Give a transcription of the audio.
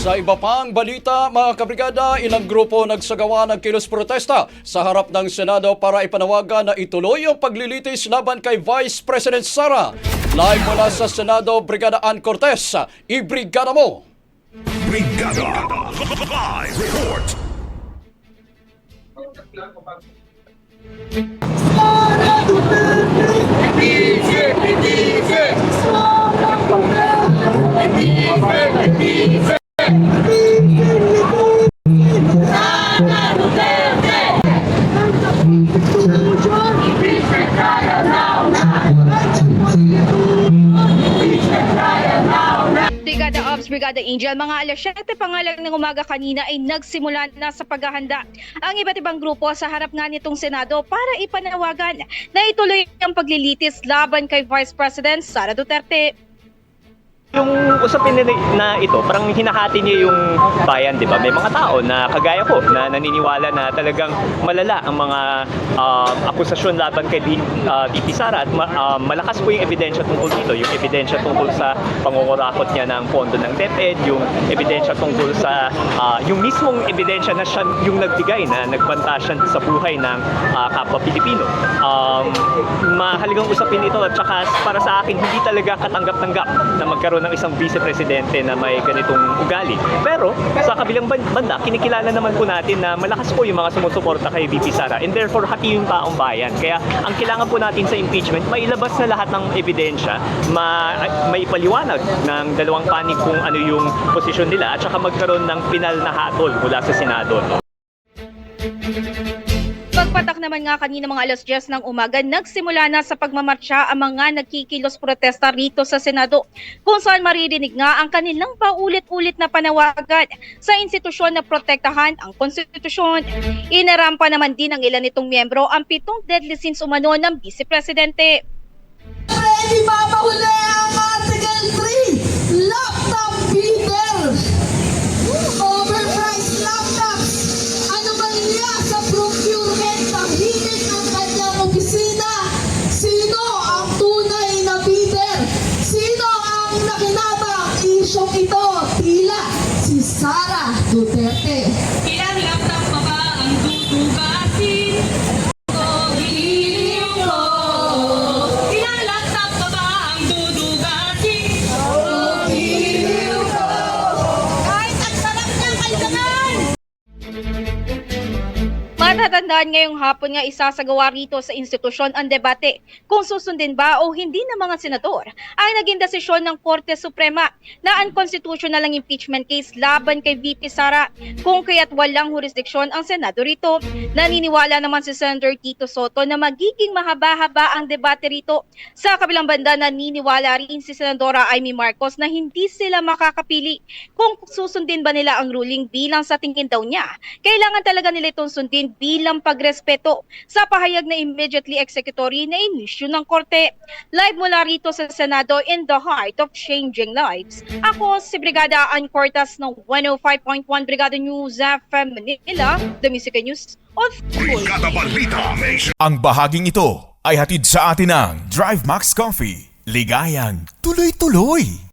Sa iba pang balita, mga kabrigada, ilang grupo nagsagawa ng kilos protesta sa harap ng Senado para ipanawagan na ituloy ang paglilitis laban kay Vice President Sara. Live mula sa Senado, Brigada Ann Cortez, ibrigada mo! Brigada Live Report. Brigada Ops, Brigada Angel, mga alas 7 pangalang ng umaga kanina ay nagsimula na sa paghahanda ang iba't ibang grupo sa harap nga nitong Senado para ipanawagan na ituloy ang paglilitis laban kay Vice President Sara Duterte. Yung usapin na ito, parang hinahati niya yung bayan, di ba? May mga tao na kagaya ko na naniniwala na talagang malala ang mga akusasyon laban kay VP Sara at malakas po yung ebidensya tungkol dito. Yung ebidensya tungkol sa pangungurakot niya ng pondo ng DepEd, yung ebidensya tungkol sa yung mismong ebidensya na siya yung nagbigay na nagbanta siya sa buhay ng kapwa Pilipino. Mahalagang usapin ito at saka para sa akin hindi talaga katanggap-tanggap na magkaroon ng isang vice-presidente na may ganitong ugali. Pero sa kabilang banda, kinikilala naman po natin na malakas po yung mga sumusuporta kay VP Sara and therefore hati yung taong bayan. Kaya ang kailangan po natin sa impeachment, mailabas na lahat ng ebidensya, may paliwanag ng dalawang panig kung ano yung posisyon nila at saka magkaroon ng pinal na hatol mula sa Senado. No? Pagpatak naman nga kanina mga alas 10 ng umaga, nagsimula na sa pagmamartsya ang mga nagkikilos protesta rito sa Senado, kung saan maririnig nga ang kanilang paulit-ulit na panawagan sa institusyon na protektahan ang konstitusyon. Inarampa naman din ng ilan nitong miyembro ang 7 deadly sins umano ng Vice Presidente. Ready mapahuli ang Article 3, laptop bidders. Overpriced laptops. Anomalya sa procurement ng hilig ng kanyang opisina. Sino ang tunay na bidder? Sino ang nakinabang isyong ito? Tila si Sara Duterte. Ilang laptop pa ba ang tutugasin? Ilang laptop pa ba ang dudugasin? Kahit ang sarap ng kailangan! Matatandaan ngayong hapon nga isasagawa rito sa institusyon ang debate kung susundin ba o hindi ng mga senador ang naging desisyon ng Korte Suprema na unconstitutional ang impeachment case laban kay VP Sara, kung kaya't walang jurisdiksyon ang Senado rito. Naniniwala naman si Senator Tito Soto na magiging mahaba-haba ang debate rito. Sa kabilang banda, naniniwala rin si Senadora Amy Marcos na hindi sila makakapili kung susundin ba nila ang ruling bilang sa tingin daw niya kailangan talaga nila itong sundin bilang pagrespeto sa pahayag na immediately executory na inisyu ng Korte. Live mula rito sa Senado in the heart of changing lives. Ako si Brigada Ann Cortez ng 105.1 Brigada News FM Manila, the Music News of Brigada Balita Nation. Ang bahaging ito ay hatid sa atin ng Drive Max Coffee. Ligayang tuloy-tuloy.